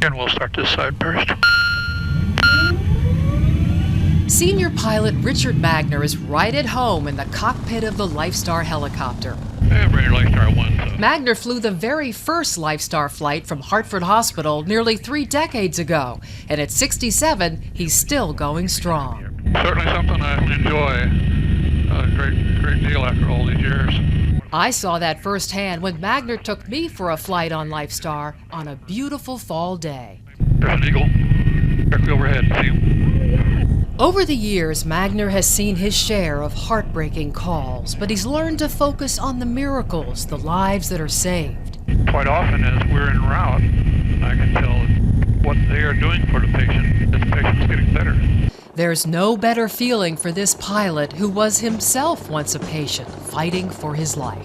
And we'll start this side first. Senior pilot Richard Magner is right at home in the cockpit of the Lifestar helicopter. Every Lifestar one. Magner flew the very first Lifestar flight from Hartford Hospital nearly 3 decades ago, and at 67, he's still going strong. Certainly something I enjoy a great deal after all these years. I saw that firsthand when Magner took me for a flight on Lifestar on a beautiful fall day. There's an eagle directly overhead. See him? Over the years, Magner has seen his share of heartbreaking calls, but he's learned to focus on the miracles, the lives that are saved. Quite often as we're en route, I can tell what they are doing for the patient, that the patient's getting better. There's no better feeling for this pilot who was himself once a patient fighting for his life.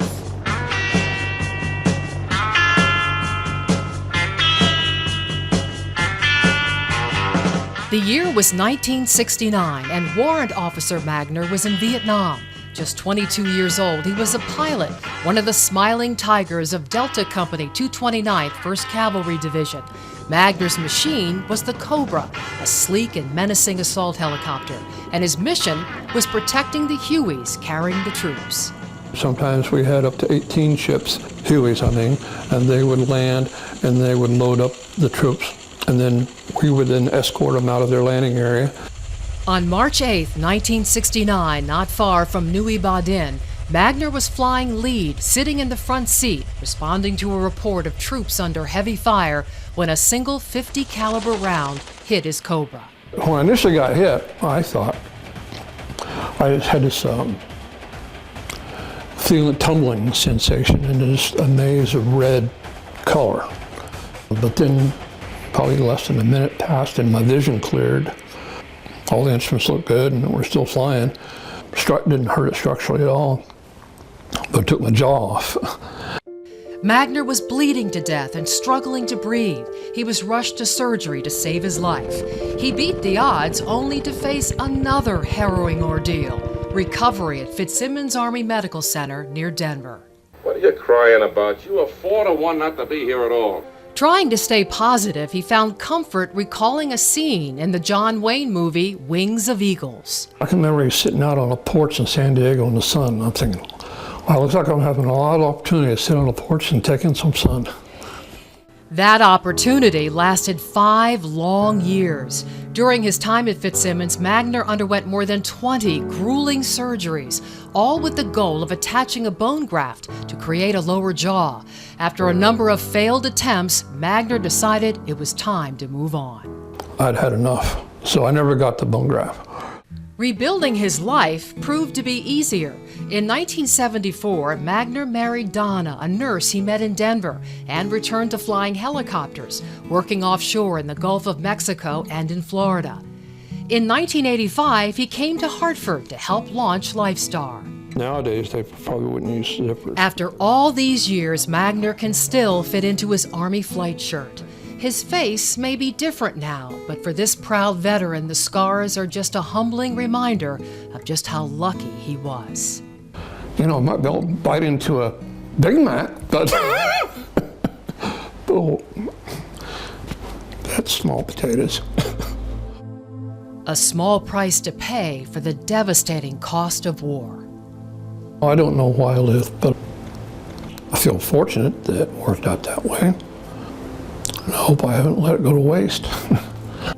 The year was 1969, and Warrant Officer Magner was in Vietnam. Just 22 years old, he was a pilot, one of the Smiling Tigers of Delta Company 229th 1st Cavalry Division. Magner's machine was the Cobra, a sleek and menacing assault helicopter, and his mission was protecting the Hueys carrying the troops. Sometimes we had up to 18 ships, Hueys and they would land and they would load up the troops, and then we would then escort them out of their landing area. On March 8, 1969, not far from Nui Ba Din, Magner was flying lead, sitting in the front seat, responding to a report of troops under heavy fire when a single .50 caliber round hit his Cobra. When I initially got hit, I thought I just had this tumbling sensation and this a maze of red color. But then probably less than a minute passed and my vision cleared. All the instruments looked good and we're still flying. Didn't hurt it structurally at all, but it took my jaw off. Magner was bleeding to death and struggling to breathe. He was rushed to surgery to save his life. He beat the odds only to face another harrowing ordeal, recovery at Fitzsimmons Army Medical Center near Denver. What are you crying about? You were 4-1 not to be here at all. Trying to stay positive, he found comfort recalling a scene in the John Wayne movie Wings of Eagles. I can remember sitting out on a porch in San Diego in the sun. I'm thinking, wow, it looks like I'm having a lot of opportunity to sit on a porch and take in some sun. That opportunity lasted 5 long years. During his time at Fitzsimmons, Magner underwent more than 20 grueling surgeries, all with the goal of attaching a bone graft to create a lower jaw. After a number of failed attempts, Magner decided it was time to move on. I'd had enough, so I never got the bone graft. Rebuilding his life proved to be easier. In 1974, Magner married Donna, a nurse he met in Denver, and returned to flying helicopters, working offshore in the Gulf of Mexico and in Florida. In 1985, he came to Hartford to help launch Lifestar. Nowadays, they probably wouldn't use zippers. After all these years, Magner can still fit into his Army flight shirt. His face may be different now, but for this proud veteran, the scars are just a humbling reminder of just how lucky he was. You know, I might be able to bite into a Big Mac, but oh, that's small potatoes. A small price to pay for the devastating cost of war. I don't know why I lived, but I feel fortunate that it worked out that way. And I hope I haven't let it go to waste.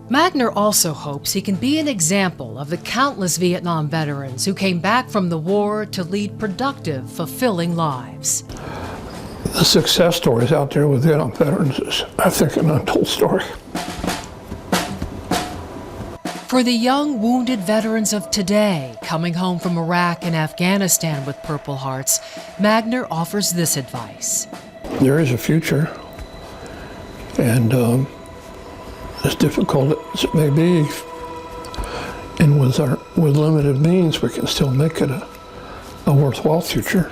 Magner also hopes he can be an example of the countless Vietnam veterans who came back from the war to lead productive, fulfilling lives. The success stories out there with Vietnam veterans is, I think, an untold story. For the young wounded veterans of today coming home from Iraq and Afghanistan with Purple Hearts, Magner offers this advice. There is a future, and as difficult as it may be, and with limited means, we can still make it a worthwhile future.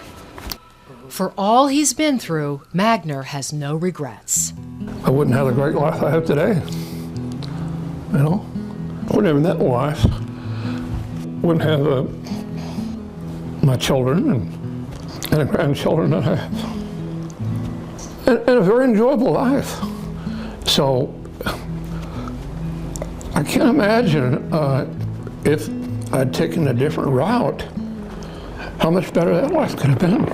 For all he's been through, Magner has no regrets. I wouldn't have the great life I have today. You know, I wouldn't have met my wife. Wouldn't have my children and the grandchildren that I have. And a very enjoyable life. So I can't imagine if I'd taken a different route, how much better that life could have been.